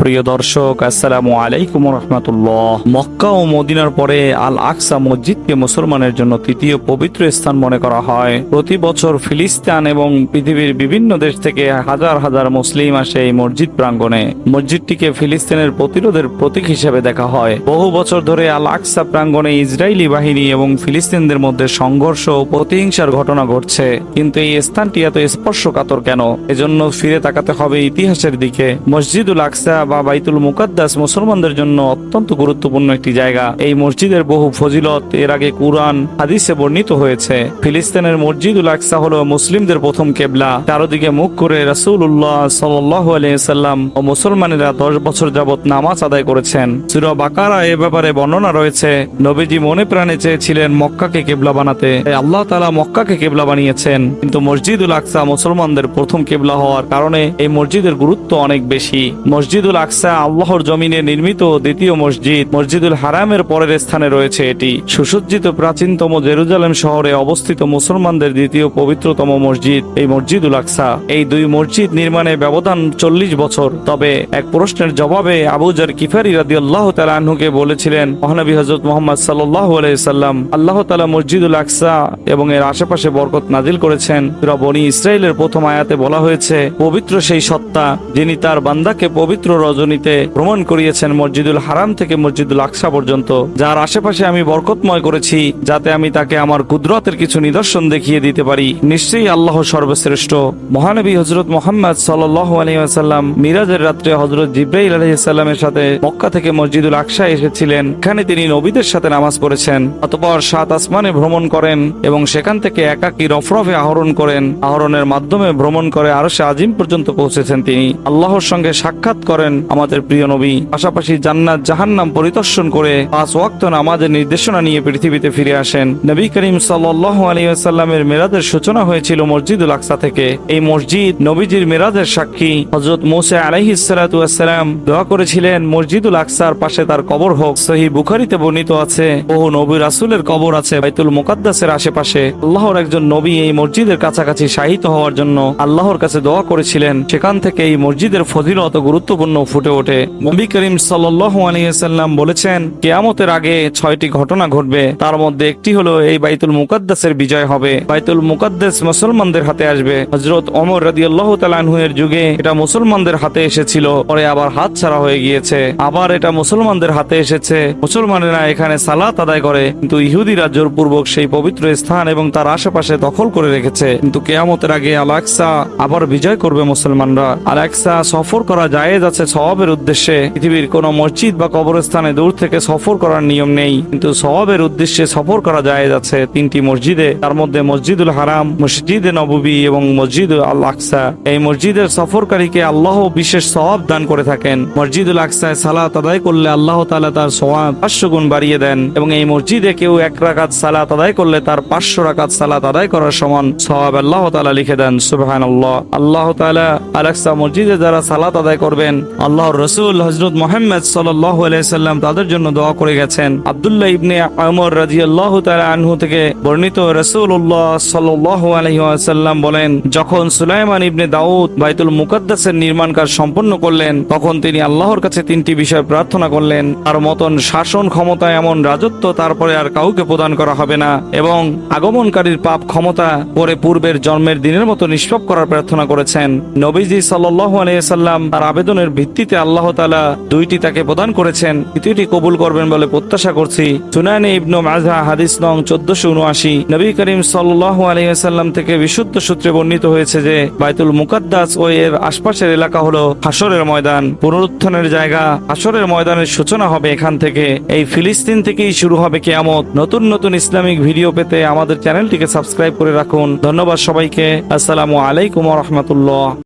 প্রিয় দর্শক, আসসালামু আলাইকুম রহমতুল্লাহ। মক্কা ও মদিনার পরে আল আকসা মসজিদকে মুসলমানের জন্য তৃতীয় পবিত্র স্থান মনে করা হয়। প্রতি বছর ফিলিস্তিন এবং পৃথিবীর বিভিন্ন দেশ থেকে হাজার হাজার মুসলিম আসে এই মসজিদ প্রাঙ্গণে। মসজিদটিকে ফিলিস্তিনের প্রতিরোধের প্রতীক হিসেবে দেখা হয়। বহু বছর ধরে আল আকসা প্রাঙ্গণে ইসরায়েলি বাহিনী এবং ফিলিস্তিনদের মধ্যে সংঘর্ষ ও প্রতিহিংসার ঘটনা ঘটছে। কিন্তু এই স্থানটি এত স্পর্শকাতর কেন? এজন্য ফিরে তাকাতে হবে ইতিহাসের দিকে। মসজিদুল আকসা বা বাইতুল মুকাদ্দাস মুসলমানদের জন্য অত্যন্ত গুরুত্বপূর্ণ একটি জায়গা। এই মসজিদের বহু ফজিলত এর আগে কুরআন হাদিসে বর্ণিত হয়েছে। ফিলিস্তিনের মসজিদুল আকসা হলো মুসলিমদের প্রথম কেবলা। চারদিকে মুখ করে রাসূলুল্লাহ সাল্লাল্লাহু আলাইহি সাল্লাম ও মুসলমানেরা 10 বছর যাবত নামাজ আদায় করেছেন। সূরা বাকারা এ ব্যাপারে বর্ণনা রয়েছে। নবীজি মনে প্রাণে চেয়েছিলেন মক্কাকে কেবলা বানাতে, আল্লাহ তাআলা মক্কাকে কেবলা বানিয়েছেন। কিন্তু মসজিদুল আকসা মুসলমানদের প্রথম কেবলা হওয়ার কারণে এই মসজিদের গুরুত্ব অনেক বেশি। মসজিদুল আকসা আল্লাহর জমিনে নির্মিত দ্বিতীয় মসজিদ। মসজিদুল হারামের পরের স্থানে রয়েছে এটি। সুসজ্জিত প্রাচীনতম জেরুজালেম শহরে অবস্থিত মুসলমানদের দ্বিতীয় পবিত্রতম মসজিদ এই মসজিদুল আকসা। এই দুই মসজিদ নির্মাণে ব্যবধান 40 বছর। তবে এক প্রশ্নের জবাবে আবু যার গিফারী রাদিয়াল্লাহু তাআলা আনহুকে বলেছিলেন, মহানবী হযরত মুহাম্মদ সাল্লাল্লাহু আলাইহি সাল্লাম, আল্লাহ তাআলা মসজিদুল আকসা এবং এর আশেপাশে বরকত নাজিল করেছেন। সূরা বনী ইসরাইলের প্রথম আয়াতে বলা হয়েছে, পবিত্র সেই সত্তা যিনি তার বান্দাকে পবিত্র রজনীতে ভ্রমণ করিয়েছেন মসজিদুল হারাম থেকে মসজিদুল আকসা পর্যন্ত, যার আশেপাশে আমি বরকতময় করেছি যাতে আমি তাকে আমার কুদরতের কিছু নিদর্শন দেখিয়ে দিতে পারি। নিশ্চয়ই আল্লাহ সর্বশ্রেষ্ঠ। মহানবী হযরত মুহাম্মদ সাল্লাল্লাহু আলাইহি ওয়াসাল্লাম মিরাজের রাত্রে হযরত জিবরাইল আলাইহিস সালামের সাথে মক্কা থেকে মসজিদুল আকসা এসেছিলেন। এখানে তিনি নবীদের সাথে নামাজ পড়েছেন। অতঃপর 7 আসমানে ভ্রমণ করেন এবং সেখান থেকে একাকী রফরফে আহরণ করেন। আহরণের মাধ্যমে ভ্রমণ করে আরশে আজিম পর্যন্ত পৌঁছেছেন। তিনি আল্লাহর সঙ্গে সাক্ষাৎ করেন আমাদের প্রিয় নবী। পাশাপাশি জান্নাত জাহান্নাম পরিদর্শন করে 5 ওয়াক্ত নামাজের নির্দেশনা নিয়ে পৃথিবীতে ফিরে আসেন। নবী করিম সাল্লাল্লাহু আলাইহি ওয়াসাল্লামের মিরাজের সূচনা হয়েছিল মসজিদুল আকসা থেকে। এই মসজিদ নবীজির মিরাজের সাক্ষী। হযরত মুসা আলাইহিস সালাতু ওয়াস সালাম দোয়া করেছিলেন মসজিদুল আকসার পাশে তার কবর হোক। সহিহ বুখারীতে বর্ণিত আছে, বহু নবী রাসূলের কবর আছে বাইতুল মুকাদ্দাসের আশেপাশে। আল্লাহর একজন নবী এই মসজিদের কাছাকাছি শায়িত হওয়ার জন্য আল্লাহর কাছে দোয়া করেছিলেন। সেখান থেকে এই মসজিদের ফজিলত গুরুত্বপূর্ণ ফুটে ওঠে। নবী করিম সাল্লাল্লাহু আলাইহি ওয়াসাল্লাম বলেছেন, কিয়ামতের আগে 6টি ঘটনা ঘটবে। তার মধ্যে একটি হলো এই বাইতুল মুকাদ্দাসের বিজয় হবে। বাইতুল মুকাদ্দাস মুসলমানদের হাতে আসবে। হযরত ওমর রাদিয়াল্লাহু তাআলা আনহু এর যুগে এটা মুসলমানদের হাতে এসেছিল, পরে আবার হাত ছাড়া হয়ে গিয়েছে। আবার এটা মুসলমানদের হাতে এসেছে। মুসলমানেরা এখানে সালাত আদায় করে, কিন্তু ইহুদিরা জোরপূর্বক সেই পবিত্র স্থান এবং তার আশেপাশে দখল করে রেখেছে। কিন্তু কিয়ামতের আগে আল আকসা আবার বিজয় করবে মুসলমানরা। আল আকসা সফর করা জায়েজ আছে সওয়াবের উদ্দেশ্যে। পৃথিবীর কোন মসজিদ বা কবরস্থানে দূর থেকে সফর করার নিয়ম নেই, কিন্তু সওয়াবের উদ্দেশ্যে সফর করা জায়েজ আছে 3টি মসজিদে। তার মধ্যে মসজিদুল হারাম, মসজিদে নববী এবং মসজিদ আল আকসা। এই মসজিদের সফরকারীকে আল্লাহ বিশেষ সওয়াব দান করে থাকেন। মসজিদুল আকসায় সালাত আদায় করলে আল্লাহ তাআলা তার সওয়াব 500 গুণ বাড়িয়ে দেন এবং এই মসজিদে কেউ 1 রাকাত সালাত আদায় করলে তার 500 রাকাত সালাত আদায় করার সমান সওয়াব আল্লাহ তাআলা লিখে দেন। সুবহানাল্লাহ। আল্লাহ তাআলা আল আকসা মসজিদে যারা সালাত আদায় করবেন, আল্লাহর রাসূল হযরত মুহাম্মদ সাল্লাল্লাহু আলাইহি সাল্লাম তাদের জন্য দোয়া করে গেছেন। আব্দুল্লাহ ইবনে ওমর রাদিয়াল্লাহু তাআলা আনহু থেকে বর্ণিত, রাসূলুল্লাহ সাল্লাল্লাহু আলাইহি ওয়াসাল্লাম বলেন, যখন সুলাইমান ইবনে দাউদ বাইতুল মুকাদ্দাসের নির্মাণ কাজ সম্পন্ন করলেন, তখন তিনি আল্লাহর কাছে 3টি বিষয় প্রার্থনা করলেন। তার মতন শাসন ক্ষমতা, এমন রাজত্ব তারপরে আর কাউকে প্রদান করা হবে না, এবং আগমনকারীর পাপ ক্ষমতা পরে পূর্বের জন্মের দিনের মতো নিষ্পাপ করার প্রার্থনা করেছেন। নবীজি সাল্লাল্লাহু আলাইহি সাল্লাম তার আবেদনের ভিত্তিতে আল্লাহ তাআলা 2টি তাকে প্রদান করেছেন। তৃতীয়টি কবুল করবেন বলে প্রত্যাশা করছি। সুনানে ইবনে মাজাহ হাদিস নং 1479। নবী করিম সাল্লাল্লাহু আলাইহি ওয়াসাল্লাম থেকে বিশুদ্ধ সূত্রে বর্ণিত হয়েছে যে বাইতুল মুকাদ্দাস ও এর আশপাশের এলাকা হলো হাসরের ময়দান, পুনরুত্থানের জায়গা। হাসরের ময়দানের সূচনা হবে এখান থেকে। এই ফিলিস্তিন থেকেই শুরু হবে কিয়ামত। নতুন নতুন ইসলামিক ভিডিও পেতে আমাদের চ্যানেলটিকে সাবস্ক্রাইব করে রাখুন। ধন্যবাদ সবাইকে। আসসালামু আলাইকুম ওয়া রাহমাতুল্লাহ।